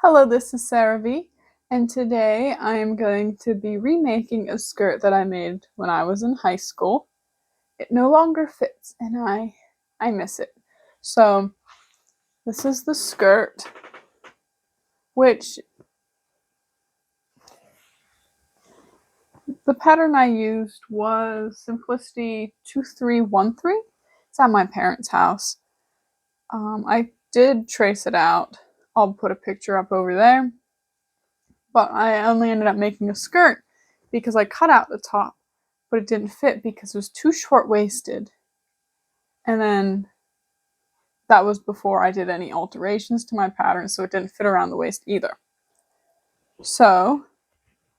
Hello, this is Sarah V, and today I am going to be remaking a skirt that I made when I was in high school. It no longer fits, and I miss it. So this is the skirt, which the pattern I used was Simplicity 2313. It's at my parents' house. I did trace it out. I'll put a picture up over there. But I only ended up making a skirt because I cut out the top, but it didn't fit because it was too short-waisted. And then that was before I did any alterations to my pattern, so it didn't fit around the waist either. So,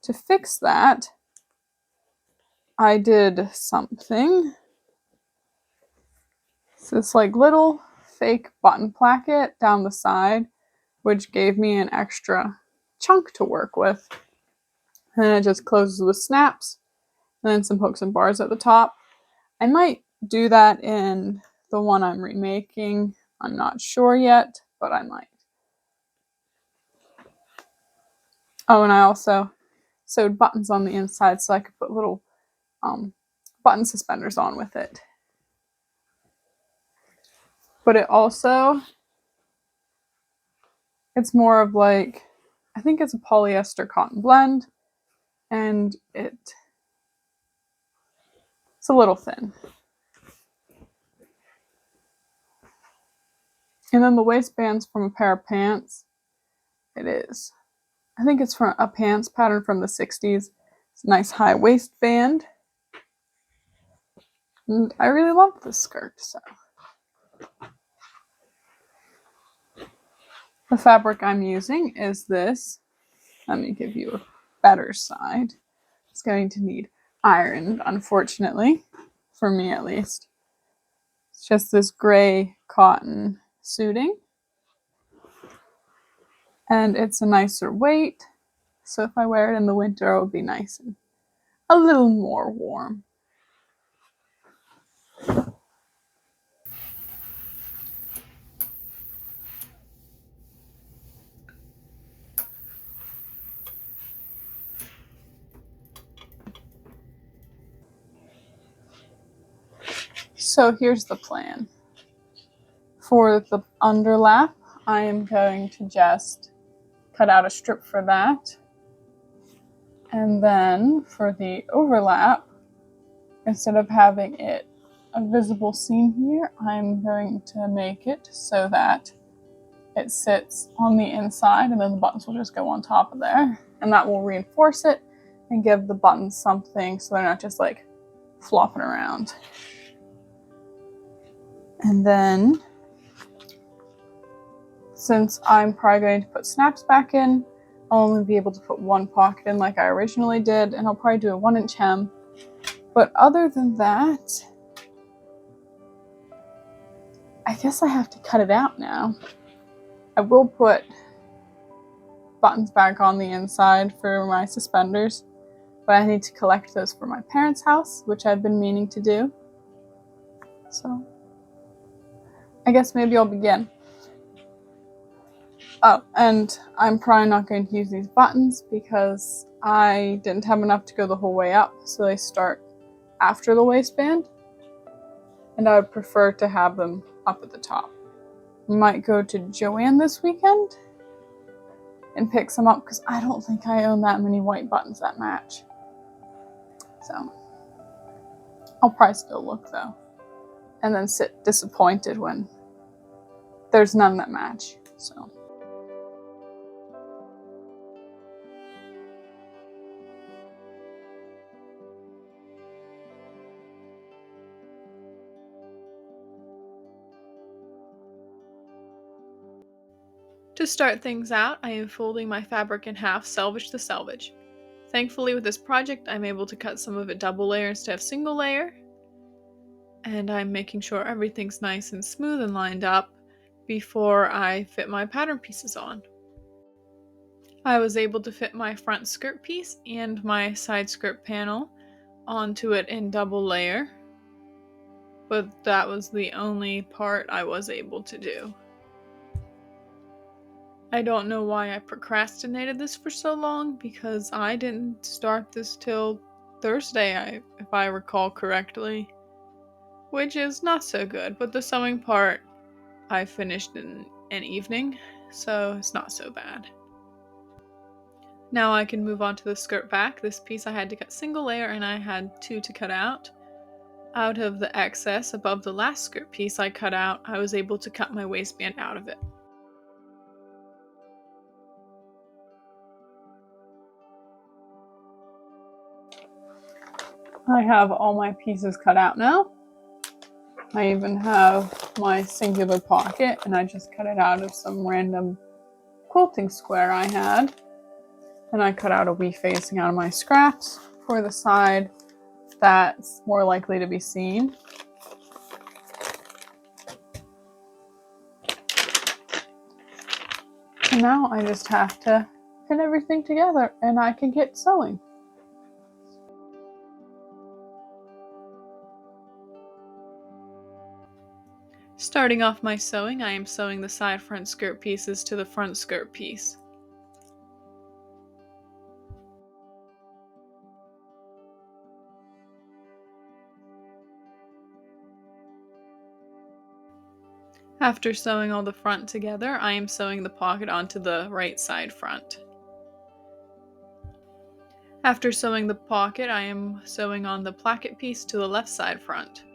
to fix that, I did something. It's this like little fake button placket down the side, which gave me an extra chunk to work with. And then it just closes with snaps, and then some hooks and bars at the top. I might do that in the one I'm remaking. I'm not sure yet, but I might. Oh, and I also sewed buttons on the inside so I could put little button suspenders on with it. But it's more of like, I think it's a polyester cotton blend, and it's a little thin. And then the waistband's from a pair of pants. It is. I think it's from a pants pattern from the 60s. It's a nice high waistband. And I really love this skirt, so. The fabric I'm using is this. Let me give you a better side. It's going to need ironed, unfortunately, for me at least. It's just this gray cotton suiting. And it's a nicer weight, so if I wear it in the winter, it will be nice and a little more warm. So here's the plan. For the underlap, I am going to just cut out a strip for that. And then for the overlap, instead of having it a visible seam here, I'm going to make it so that it sits on the inside and then the buttons will just go on top of there. And that will reinforce it and give the buttons something so they're not just like flopping around. And then, since I'm probably going to put snaps back in, I'll only be able to put one pocket in like I originally did, and I'll probably do a 1-inch hem. But other than that, I guess I have to cut it out now. I will put buttons back on the inside for my suspenders, but I need to collect those for my parents' house, which I've been meaning to do. So, I guess maybe I'll begin. Oh, and I'm probably not going to use these buttons because I didn't have enough to go the whole way up, so they start after the waistband, and I would prefer to have them up at the top. Might go to Joann this weekend and pick some up because I don't think I own that many white buttons that match. So I'll probably still look though, and then sit disappointed when there's none that match. So. To start things out, I am folding my fabric in half, selvage to selvage. Thankfully with this project, I'm able to cut some of it double layer instead of single layer. And I'm making sure everything's nice and smooth and lined up before I fit my pattern pieces on. I was able to fit my front skirt piece and my side skirt panel onto it in double layer, but that was the only part I was able to do. I don't know why I procrastinated this for so long, because I didn't start this till Thursday, if I recall correctly. Which is not so good, but the sewing part I finished in an evening, so it's not so bad. Now I can move on to the skirt back. This piece I had to cut single layer and I had 2 to cut out. Out of the excess above the last skirt piece I cut out, I was able to cut my waistband out of it. I have all my pieces cut out now. I even have my singular pocket, and I just cut it out of some random quilting square I had. And I cut out a wee facing out of my scraps for the side that's more likely to be seen. And now I just have to pin everything together and I can get sewing. Starting off my sewing, I am sewing the side front skirt pieces to the front skirt piece. After sewing all the front together, I am sewing the pocket onto the right side front. After sewing the pocket, I am sewing on the placket piece to the left side front.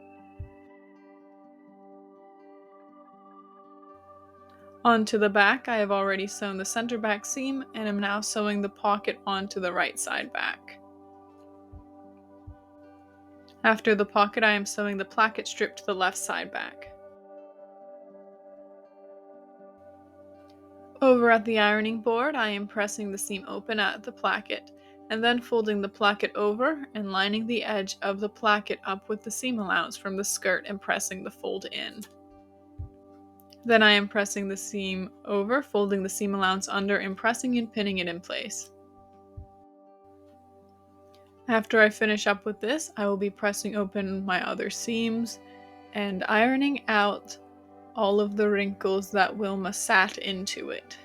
Onto the back, I have already sewn the center back seam and am now sewing the pocket onto the right side back. After the pocket, I am sewing the placket strip to the left side back. Over at the ironing board, I am pressing the seam open at the placket, and then folding the placket over and lining the edge of the placket up with the seam allowance from the skirt and pressing the fold in. Then I am pressing the seam over, folding the seam allowance under, and pressing and pinning it in place. After I finish up with this, I will be pressing open my other seams and ironing out all of the wrinkles that Wilma sat into it.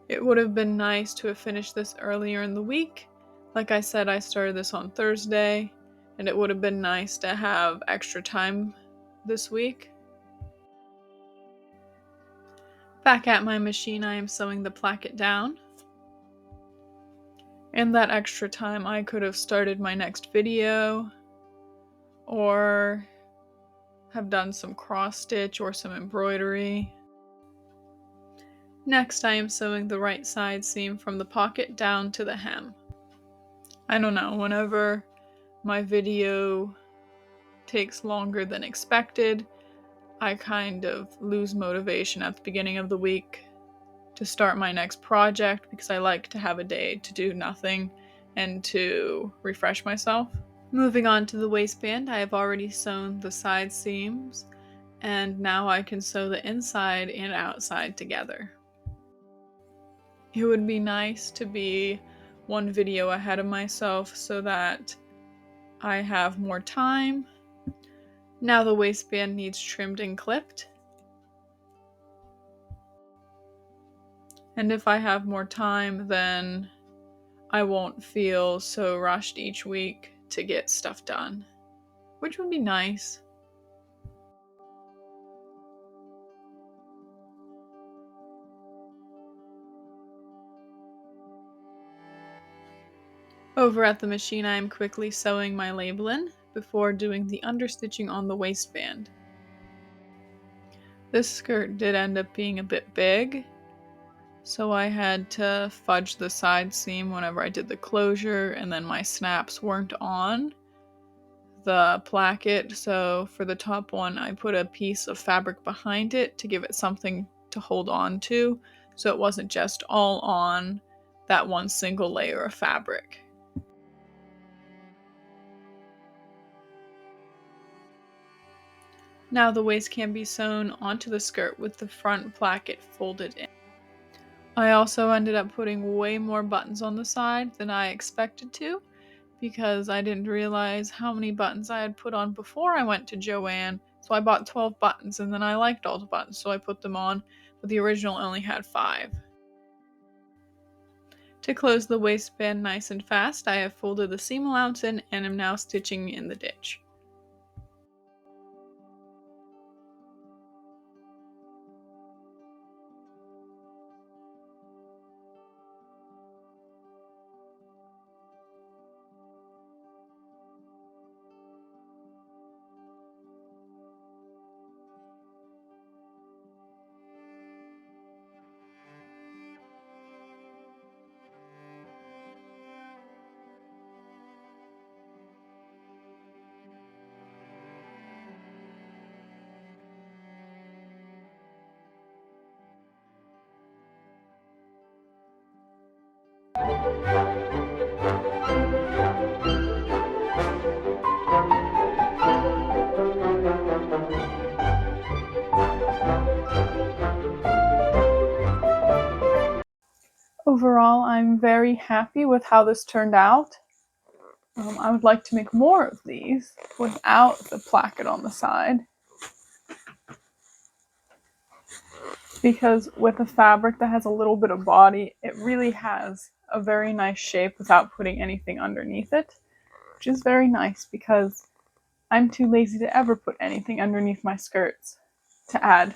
It would have been nice to have finished this earlier in the week. Like I said, I started this on Thursday, and it would have been nice to have extra time this week. Back at my machine, I am sewing the placket down. In that extra time, I could have started my next video, or have done some cross stitch or some embroidery. Next, I am sewing the right side seam from the pocket down to the hem. I don't know, whenever my video takes longer than expected, I kind of lose motivation at the beginning of the week to start my next project, because I like to have a day to do nothing and to refresh myself. Moving on to the waistband, I have already sewn the side seams, and now I can sew the inside and outside together. It would be nice to be one video ahead of myself so that I have more time. Now the waistband needs trimmed and clipped. And if I have more time, then I won't feel so rushed each week to get stuff done, which would be nice. Over at the machine, I am quickly sewing my label in before doing the understitching on the waistband. This skirt did end up being a bit big, so I had to fudge the side seam whenever I did the closure, and then my snaps weren't on the placket, so for the top one I put a piece of fabric behind it to give it something to hold on to, so it wasn't just all on that one single layer of fabric. Now the waist can be sewn onto the skirt with the front placket folded in. I also ended up putting way more buttons on the side than I expected to, because I didn't realize how many buttons I had put on before I went to Joann. So I bought 12 buttons, and then I liked all the buttons, so I put them on. but the original only had 5. To close the waistband nice and fast, I have folded the seam allowance in and am now stitching in the ditch. Overall, I'm very happy with how this turned out. I would like to make more of these without the placket on the side, because with a fabric that has a little bit of body, it really has a very nice shape without putting anything underneath it, which is very nice because I'm too lazy to ever put anything underneath my skirts to add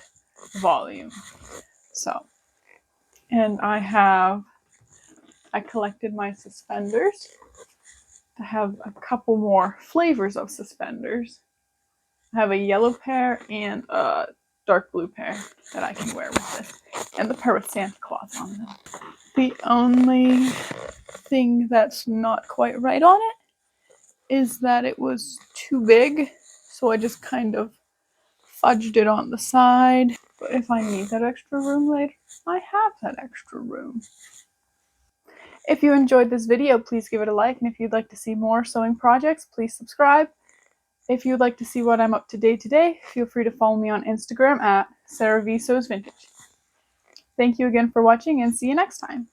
volume. So, and I collected my suspenders. I have a couple more flavors of suspenders. I have a yellow pair and a dark blue pair that I can wear with this, and the pair with Santa Claus on them. The only thing that's not quite right on it is that it was too big, so I just kind of fudged it on the side. But if I need that extra room later, I have that extra room. If you enjoyed this video, please give it a like, and if you'd like to see more sewing projects, please subscribe. If you'd like to see what I'm up to day to day, feel free to follow me on Instagram at Sarah V Sews Vintage. Thank you again for watching, and see you next time.